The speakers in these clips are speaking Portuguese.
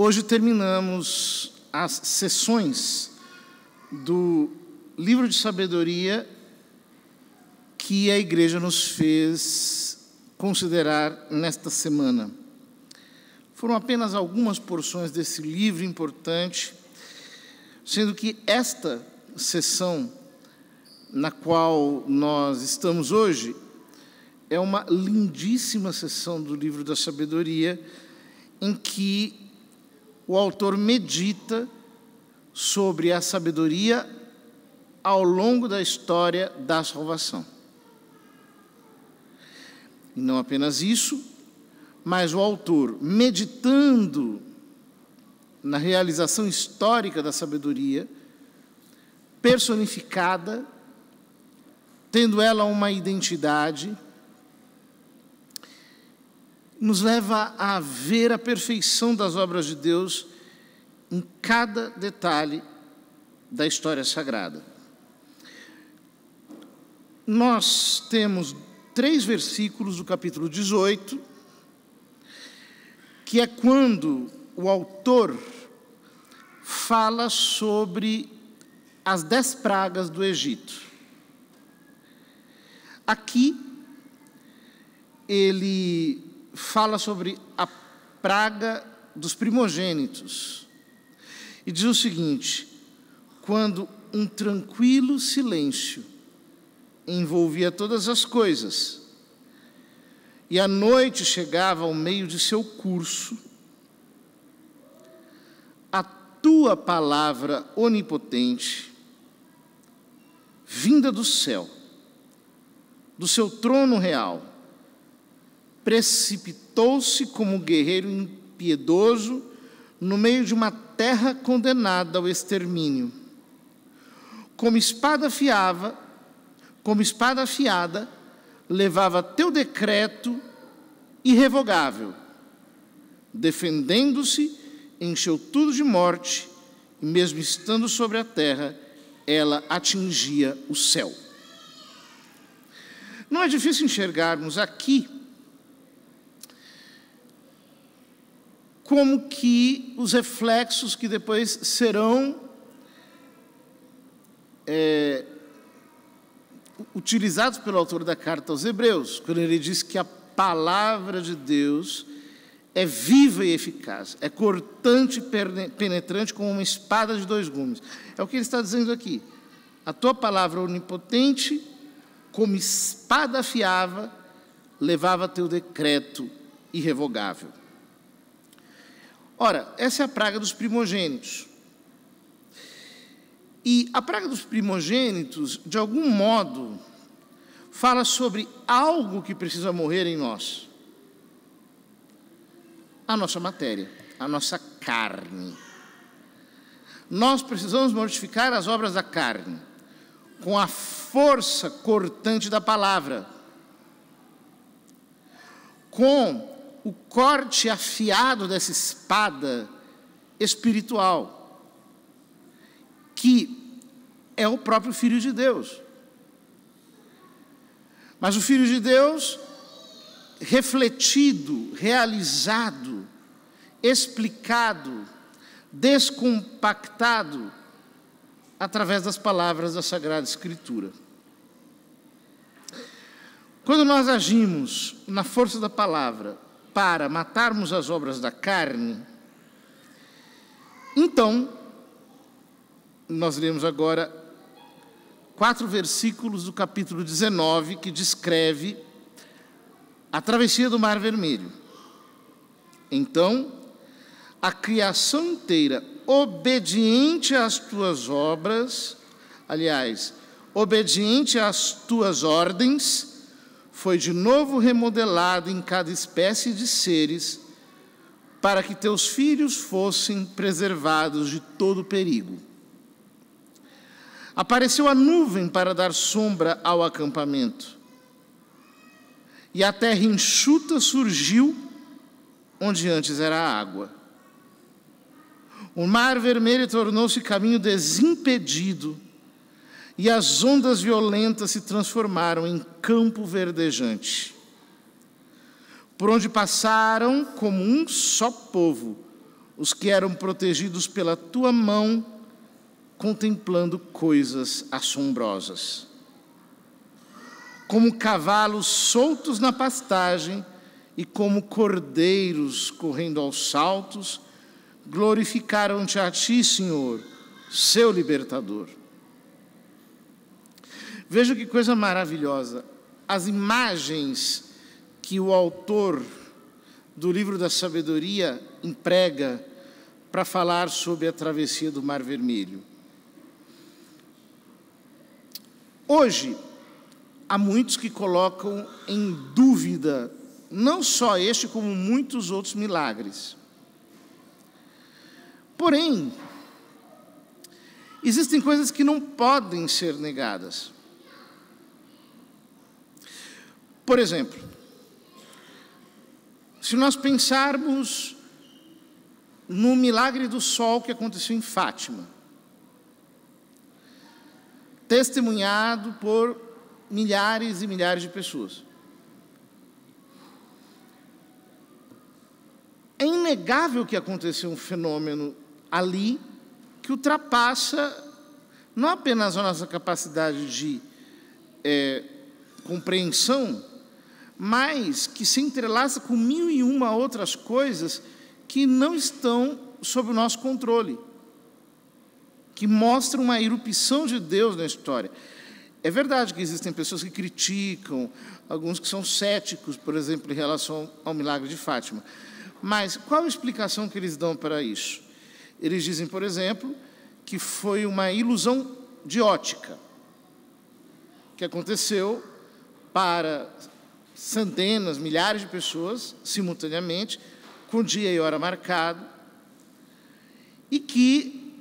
Hoje terminamos as sessões do livro de sabedoria que a igreja nos fez considerar nesta semana. Foram apenas algumas porções desse livro importante, sendo que esta sessão na qual nós estamos hoje é uma lindíssima sessão do livro da sabedoria, em que o autor medita sobre a sabedoria ao longo da história da salvação. E não apenas isso, mas o autor, meditando na realização histórica da sabedoria, personificada, tendo ela uma identidade, nos leva a ver a perfeição das obras de Deus em cada detalhe da história sagrada. Nós temos 3 versículos do capítulo 18, que é quando o autor fala sobre as 10 pragas do Egito. Aqui, ele fala sobre a praga dos primogênitos. E diz o seguinte: quando um tranquilo silêncio envolvia todas as coisas, e a noite chegava ao meio de seu curso, a tua palavra onipotente, vinda do céu, do seu trono real, precipitou-se como guerreiro impiedoso no meio de uma terra condenada ao extermínio. Como espada afiada, levava teu decreto irrevogável. Defendendo-se, encheu tudo de morte, e mesmo estando sobre a terra, ela atingia o céu. Não é difícil enxergarmos aqui como que os reflexos que depois serão utilizados pelo autor da carta aos Hebreus, quando ele diz que a palavra de Deus é viva e eficaz, é cortante e penetrante como uma espada de 2 gumes. É o que ele está dizendo aqui. A tua palavra onipotente, como espada afiava, levava teu decreto irrevogável. Ora, essa é a praga dos primogênitos. E a praga dos primogênitos, de algum modo, fala sobre algo que precisa morrer em nós. A nossa matéria, a nossa carne. Nós precisamos mortificar as obras da carne, com a força cortante da palavra, com o corte afiado dessa espada espiritual, que é o próprio Filho de Deus. Mas o Filho de Deus, refletido, realizado, explicado, descompactado, através das palavras da Sagrada Escritura. Quando nós agimos na força da palavra para matarmos as obras da carne, então, nós lemos agora 4 versículos do capítulo 19, que descreve a travessia do Mar Vermelho. Então, a criação inteira, obediente às tuas obras, aliás, obediente às tuas ordens, foi de novo remodelada em cada espécie de seres, para que teus filhos fossem preservados de todo perigo. Apareceu a nuvem para dar sombra ao acampamento, e a terra enxuta surgiu onde antes era a água. O Mar Vermelho tornou-se caminho desimpedido, e as ondas violentas se transformaram em campo verdejante. Por onde passaram como um só povo, os que eram protegidos pela tua mão, contemplando coisas assombrosas. Como cavalos soltos na pastagem e como cordeiros correndo aos saltos, glorificaram-te a ti, Senhor, seu libertador. Veja que coisa maravilhosa. As imagens que o autor do livro da sabedoria emprega para falar sobre a travessia do Mar Vermelho. Hoje, há muitos que colocam em dúvida não só este, como muitos outros milagres. Porém, existem coisas que não podem ser negadas. Por exemplo, se nós pensarmos no milagre do sol que aconteceu em Fátima, testemunhado por milhares e milhares de pessoas. É inegável que aconteceu um fenômeno ali que ultrapassa não apenas a nossa capacidade de compreensão, mas que se entrelaça com 1001 outras coisas que não estão sob o nosso controle, que mostram uma irrupção de Deus na história. É verdade que existem pessoas que criticam, alguns que são céticos, por exemplo, em relação ao milagre de Fátima. Mas qual a explicação que eles dão para isso? Eles dizem, por exemplo, que foi uma ilusão de ótica, que aconteceu para centenas, milhares de pessoas, simultaneamente, com dia e hora marcado, e que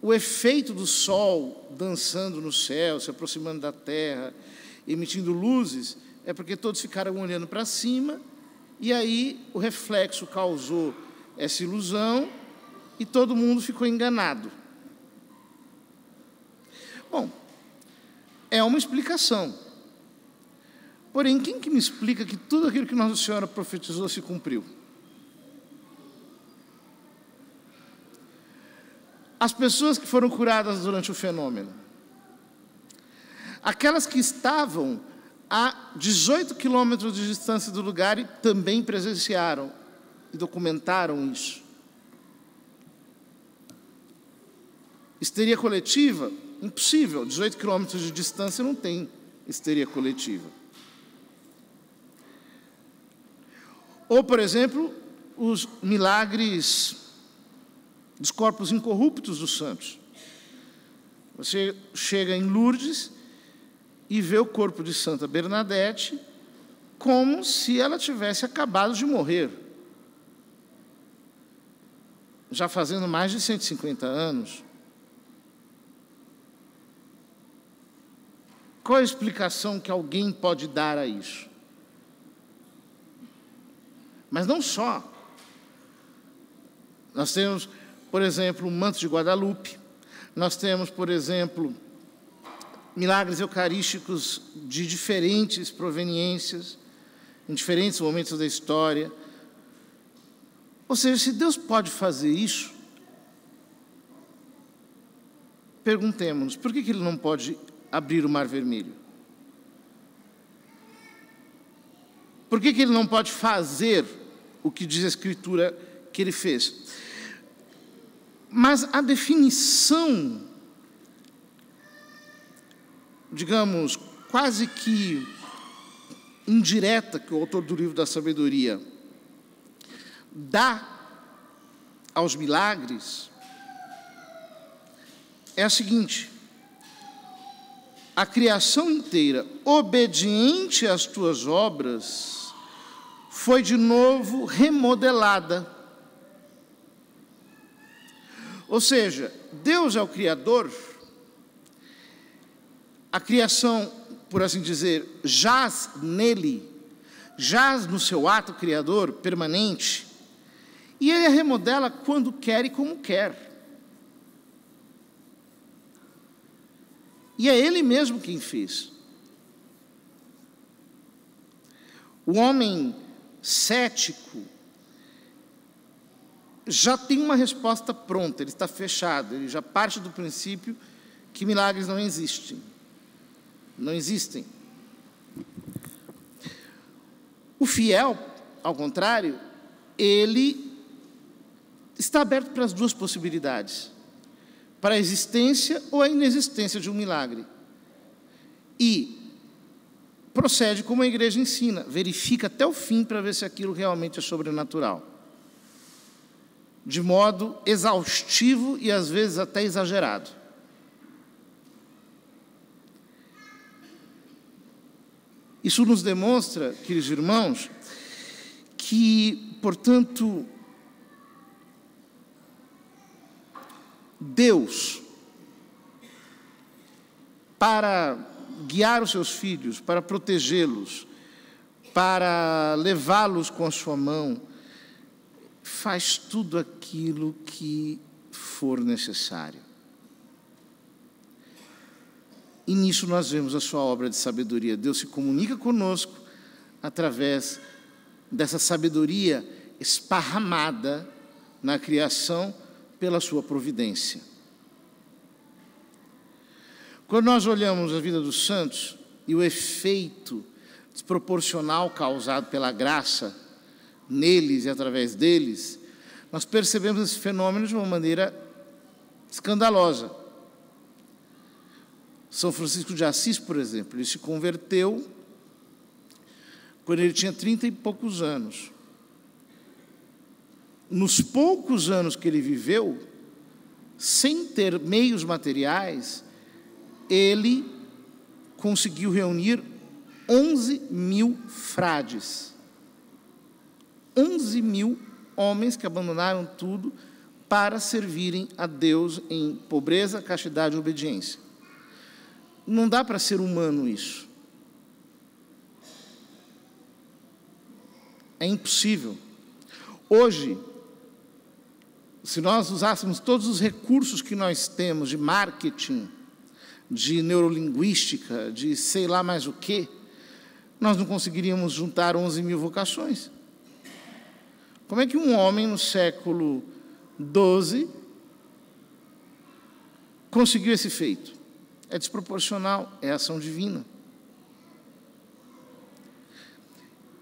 o efeito do sol dançando no céu, se aproximando da terra, emitindo luzes, é porque todos ficaram olhando para cima, e aí o reflexo causou essa ilusão, e todo mundo ficou enganado. Bom, é uma explicação. Porém, quem que me explica que tudo aquilo que Nossa Senhora profetizou se cumpriu? As pessoas que foram curadas durante o fenômeno, aquelas que estavam a 18 quilômetros de distância do lugar e também presenciaram e documentaram isso. Histeria coletiva? Impossível. 18 quilômetros de distância não tem histeria coletiva. Ou, por exemplo, os milagres dos corpos incorruptos dos santos. Você chega em Lourdes e vê o corpo de Santa Bernadette como se ela tivesse acabado de morrer, já fazendo mais de 150 anos. Qual a explicação que alguém pode dar a isso? Mas não só. Nós temos, por exemplo, o manto de Guadalupe. Nós temos, por exemplo, milagres eucarísticos de diferentes proveniências, em diferentes momentos da história. Ou seja, se Deus pode fazer isso, perguntemos-nos, por que Ele não pode abrir o Mar Vermelho? Por que Ele não pode fazer o que diz a Escritura que Ele fez? Mas a definição, digamos, quase que indireta, que o autor do livro da sabedoria dá aos milagres, é a seguinte: a criação inteira, obediente às tuas obras, foi de novo remodelada. Ou seja, Deus é o Criador, a criação, por assim dizer, jaz nele, jaz no seu ato criador permanente, e Ele a remodela quando quer e como quer. E é Ele mesmo quem fez. O homem cético já tem uma resposta pronta, ele está fechado, ele já parte do princípio que milagres não existem. Não existem. O fiel, ao contrário, ele está aberto para as duas possibilidades, para a existência ou a inexistência de um milagre. E procede como a igreja ensina, verifica até o fim para ver se aquilo realmente é sobrenatural, de modo exaustivo e às vezes até exagerado. Isso nos demonstra, queridos irmãos, que, portanto, Deus, para guiar os seus filhos, para protegê-los, para levá-los com a sua mão, faz tudo aquilo que for necessário. E nisso nós vemos a sua obra de sabedoria. Deus se comunica conosco através dessa sabedoria esparramada na criação pela sua providência. Quando nós olhamos a vida dos santos e o efeito desproporcional causado pela graça neles e através deles, nós percebemos esse fenômeno de uma maneira escandalosa. São Francisco de Assis, por exemplo, ele se converteu quando ele tinha 30 e poucos anos. Nos poucos anos que ele viveu, sem ter meios materiais, ele conseguiu reunir 11.000 frades. 11.000 homens que abandonaram tudo para servirem a Deus em pobreza, castidade e obediência. Não dá para ser humano isso. É impossível. Hoje, se nós usássemos todos os recursos que nós temos de marketing, de neurolinguística, de sei lá mais o quê, nós não conseguiríamos juntar 11.000 vocações. Como é que um homem no século XII conseguiu esse feito? É desproporcional, é ação divina.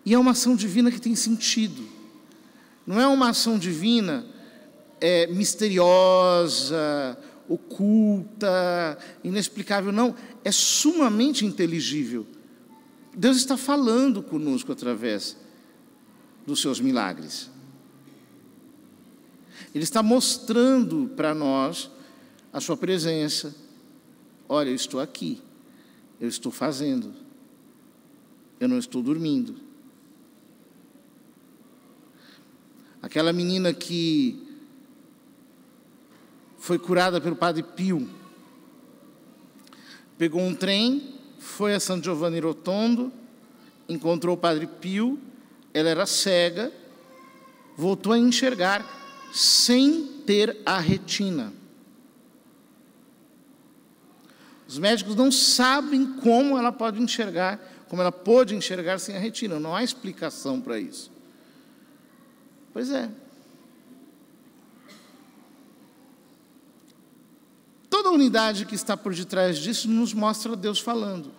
E é uma ação divina que tem sentido. Não é uma ação divina misteriosa, oculta, inexplicável, não. É sumamente inteligível. Deus está falando conosco através dos seus milagres. Ele está mostrando para nós a sua presença. Olha, eu estou aqui, eu estou fazendo, eu não estou dormindo. Aquela menina que foi curada pelo Padre Pio, pegou um trem, foi a San Giovanni Rotondo, encontrou o Padre Pio, ela era cega, voltou a enxergar sem ter a retina. Os médicos não sabem como ela pode enxergar, como ela pôde enxergar sem a retina. Não há explicação para isso. Pois é. Toda a unidade que está por detrás disso nos mostra Deus falando.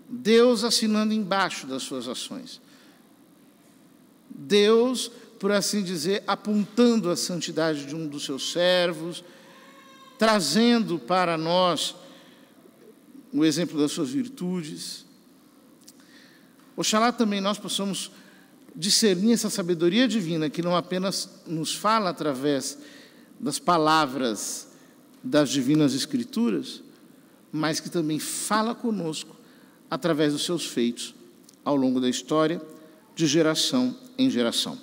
Deus assinando embaixo das suas ações. Deus, por assim dizer, apontando a santidade de um dos seus servos, trazendo para nós o exemplo das suas virtudes. Oxalá também nós possamos discernir essa sabedoria divina que não apenas nos fala através das palavras das divinas Escrituras, mas que também fala conosco através dos seus feitos ao longo da história, de geração em geração.